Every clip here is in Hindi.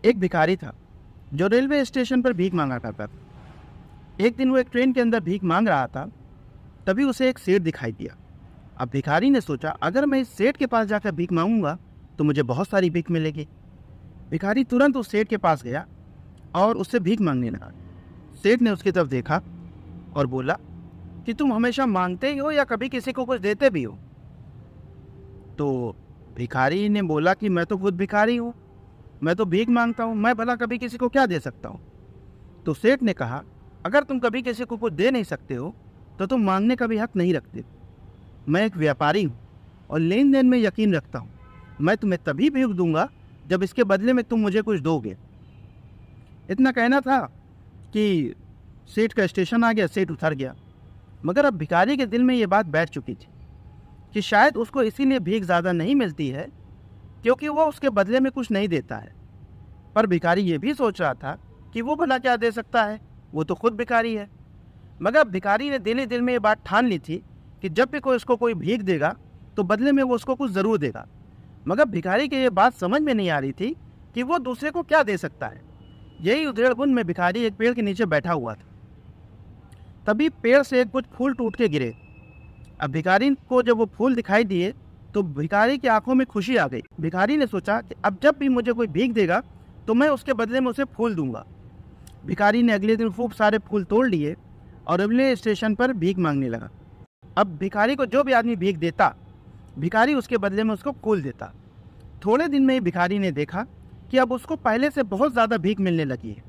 एक भिखारी था जो रेलवे स्टेशन पर भीख मांगा करता था। एक दिन वो एक ट्रेन के अंदर भीख मांग रहा था, तभी उसे एक सेठ दिखाई दिया। अब भिखारी ने सोचा, अगर मैं इस सेठ के पास जाकर भीख मांगूंगा तो मुझे बहुत सारी भीख मिलेगी। भिखारी तुरंत उस सेठ के पास गया और उससे भीख मांगने लगा। सेठ ने उसकी तरफ देखा और बोला कि तुम हमेशा मांगते ही हो या कभी किसी को कुछ देते भी हो? तो भिखारी ने बोला कि मैं तो खुद भिखारी हूँ, मैं तो भीख मांगता हूँ, मैं भला कभी किसी को क्या दे सकता हूँ। तो सेठ ने कहा, अगर तुम कभी किसी को कुछ दे नहीं सकते हो तो तुम मांगने का भी हक नहीं रखते। मैं एक व्यापारी हूँ और लेन देन में यकीन रखता हूँ। मैं तुम्हें तभी भीख दूंगा जब इसके बदले में तुम मुझे कुछ दोगे। इतना कहना था कि सेठ का स्टेशन आ गया। सेठ उतर गया, मगर अब भिखारी के दिल में ये बात बैठ चुकी थी कि शायद उसको इसीलिए भीख ज़्यादा नहीं मिलती है क्योंकि वो उसके बदले में कुछ नहीं देता है। पर भिखारी ये भी सोच रहा था कि वो भला क्या दे सकता है, वो तो खुद भिखारी है। मगर भिखारी ने दिल ही दिल में ये बात ठान ली थी कि जब भी कोई उसको कोई भीख देगा तो बदले में वो उसको कुछ ज़रूर देगा। मगर भिखारी की ये बात समझ में नहीं आ रही थी कि वो दूसरे को क्या दे सकता है। यही उधेड़बुन में भिखारी एक पेड़ के नीचे बैठा हुआ था। तभी पेड़ से कुछ फूल टूट के गिरे। अब भिखारी को जब वो फूल दिखाई दिए तो भिखारी की आंखों में खुशी आ गई। भिखारी ने सोचा कि अब जब भी मुझे कोई भीख देगा तो मैं उसके बदले में उसे फूल दूंगा। भिखारी ने अगले दिन खूब सारे फूल तोड़ लिए और रेलवे स्टेशन पर भीख मांगने लगा। अब भिखारी को जो भी आदमी भीख देता, भिखारी उसके बदले में उसको फूल देता। थोड़े दिन में ही भिखारी ने देखा कि अब उसको पहले से बहुत ज़्यादा भीख मिलने लगी है।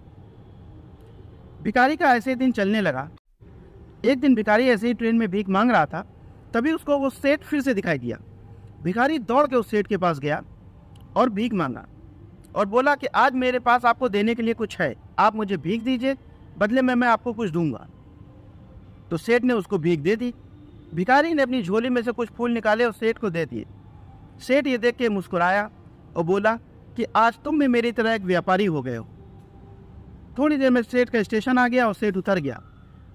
भिखारी का ऐसे ही दिन चलने लगा। एक दिन भिखारी ऐसे ही ट्रेन में भीख मांग रहा था, तभी उसको वो सेठ फिर से दिखाई दिया। भिखारी दौड़ के उस सेठ के पास गया और भीख मांगा और बोला कि आज मेरे पास आपको देने के लिए कुछ है, आप मुझे भीख दीजिए, बदले में मैं आपको कुछ दूंगा। तो सेठ ने उसको भीख दे दी। भिखारी ने अपनी झोली में से कुछ फूल निकाले और सेठ को दे दिए। सेठ ये देख के मुस्कुराया और बोला कि आज तुम भी मेरी तरह एक व्यापारी हो गए हो। थोड़ी देर में सेठ का स्टेशन आ गया और सेठ उतर गया।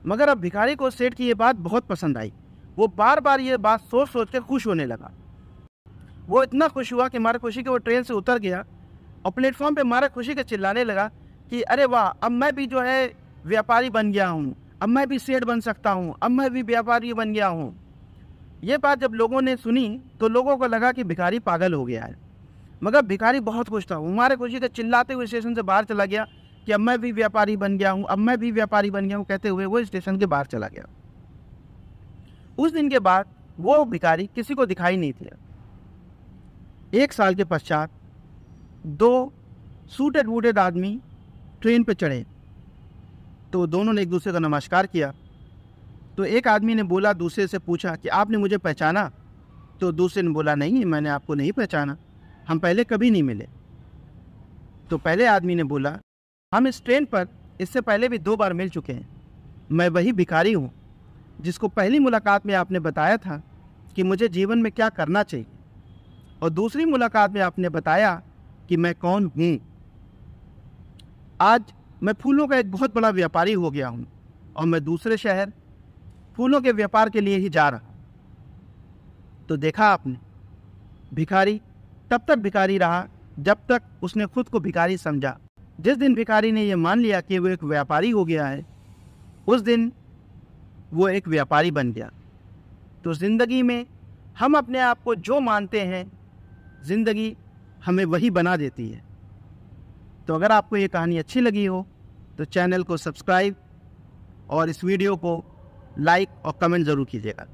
मगर अब भिखारी को सेठ की ये बात बहुत पसंद आई। वो बार बार ये बात सोच सोच कर खुश होने लगा। वो इतना खुश हुआ कि मारे खुशी के वो ट्रेन से उतर गया और प्लेटफॉर्म पे मारे खुशी के चिल्लाने लगा कि अरे वाह, अब मैं भी जो है व्यापारी बन गया हूँ, अब मैं भी सेठ बन सकता हूँ, अब मैं भी व्यापारी बन गया हूँ। ये बात जब लोगों ने सुनी तो लोगों को लगा कि भिखारी पागल हो गया है। मगर भिखारी बहुत खुश था। वो मारे खुशी के चिल्लाते हुए स्टेशन से बाहर चला गया कि अब मैं भी व्यापारी बन गया हूँ, अब मैं भी व्यापारी बन गया हूँ, कहते हुए वो स्टेशन के बाहर चला गया। उस दिन के बाद वो भिखारी किसी को दिखाई नहीं दिया। एक साल के पश्चात दो सूटेड वूटेड आदमी ट्रेन पर चढ़े तो दोनों ने एक दूसरे का नमस्कार किया। तो एक आदमी ने बोला, दूसरे से पूछा कि आपने मुझे पहचाना? तो दूसरे ने बोला, नहीं, मैंने आपको नहीं पहचाना, हम पहले कभी नहीं मिले। तो पहले आदमी ने बोला, हम इस ट्रेन पर इससे पहले भी 2 बार मिल चुके हैं। मैं वही भिखारी हूँ जिसको पहली मुलाकात में आपने बताया था कि मुझे जीवन में क्या करना चाहिए, और दूसरी मुलाकात में आपने बताया कि मैं कौन हूँ। आज मैं फूलों का एक बहुत बड़ा व्यापारी हो गया हूँ और मैं दूसरे शहर फूलों के व्यापार के लिए ही जा रहा हूँ। तो देखा आपने, भिखारी तब तक भिखारी रहा जब तक उसने खुद को भिखारी समझा। जिस दिन भिखारी ने यह मान लिया कि वो एक व्यापारी हो गया है, उस दिन वो एक व्यापारी बन गया। तो ज़िंदगी में हम अपने आप को जो मानते हैं, ज़िंदगी हमें वही बना देती है। तो अगर आपको ये कहानी अच्छी लगी हो तो चैनल को सब्सक्राइब और इस वीडियो को लाइक और कमेंट ज़रूर कीजिएगा।